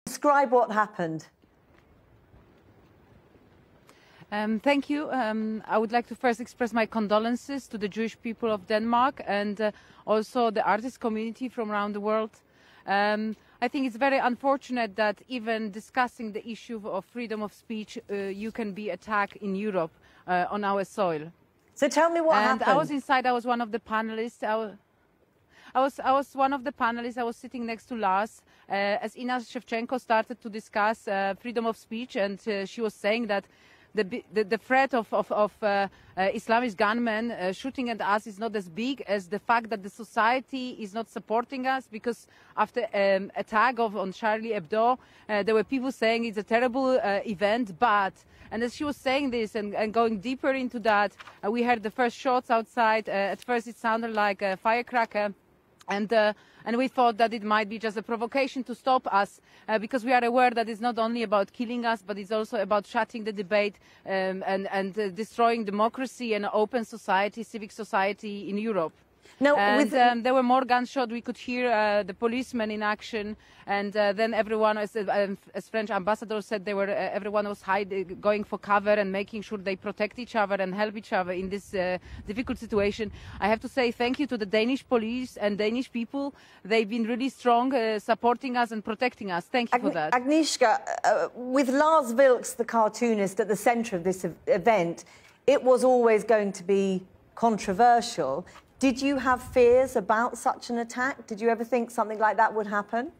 Describe what happened. Thank you. I would like to first express my condolences to the Jewish people of Denmark and also the artist community from around the world. I think it's very unfortunate that even discussing the issue of freedom of speech, you can be attacked in Europe on our soil. So tell me what happened. I was inside. I was one of the panelists. I was one of the panelists. I was sitting next to Lars as Inna Shevchenko started to discuss freedom of speech, and she was saying that the threat of Islamist gunmen shooting at us is not as big as the fact that the society is not supporting us, because after attack on Charlie Hebdo, there were people saying it's a terrible event, and as she was saying this and going deeper into that, we heard the first shots outside. At first it sounded like a firecracker. And we thought that it might be just a provocation to stop us, because we are aware that it's not only about killing us, but it's also about shutting the debate and destroying democracy and open society, civic society in Europe. No, there were more gunshots. We could hear the policemen in action, and then everyone, as French ambassador said, everyone was going for cover and making sure they protect each other and help each other in this difficult situation. I have to say thank you to the Danish police and Danish people. They've been really strong, supporting us and protecting us. Thank you for that. Agnieszka, with Lars Vilks, the cartoonist, at the centre of this event, it was always going to be controversial. Did you have fears about such an attack? Did you ever think something like that would happen?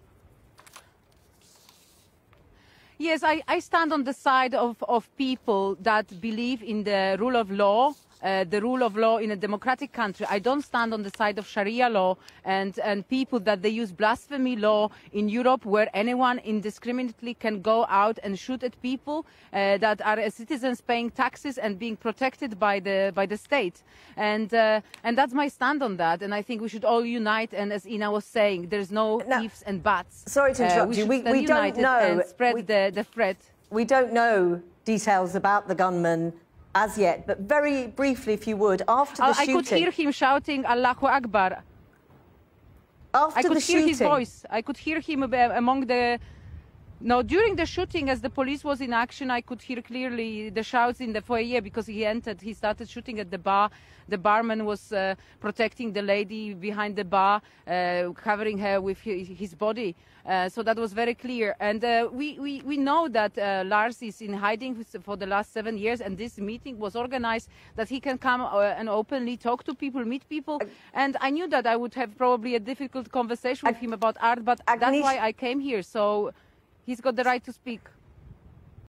Yes, I stand on the side of people that believe in the rule of law, in a democratic country. I don't stand on the side of Sharia law and people that they use blasphemy law in Europe, where anyone indiscriminately can go out and shoot at people that are citizens paying taxes and being protected by the state. And that's my stand on that. And I think we should all unite. And as Inna was saying, there's no ifs and buts. Sorry to interrupt you. We don't know. And spread the threat. We don't know details about the gunman as yet, but very briefly, if you would, after the shooting... I could hear him shouting Allahu Akbar. After I could the hear shooting. his voice. I could hear him among the... No, during the shooting, as the police was in action, I could hear clearly the shouts in the foyer, because he entered, he started shooting at the bar. The barman was protecting the lady behind the bar, covering her with his body. So that was very clear. And we know that Lars is in hiding for the last 7 years, and this meeting was organized that he can come and openly talk to people, meet people. And I knew that I would have probably a difficult conversation with him about art, but that's why I came here. So he's got the right to speak.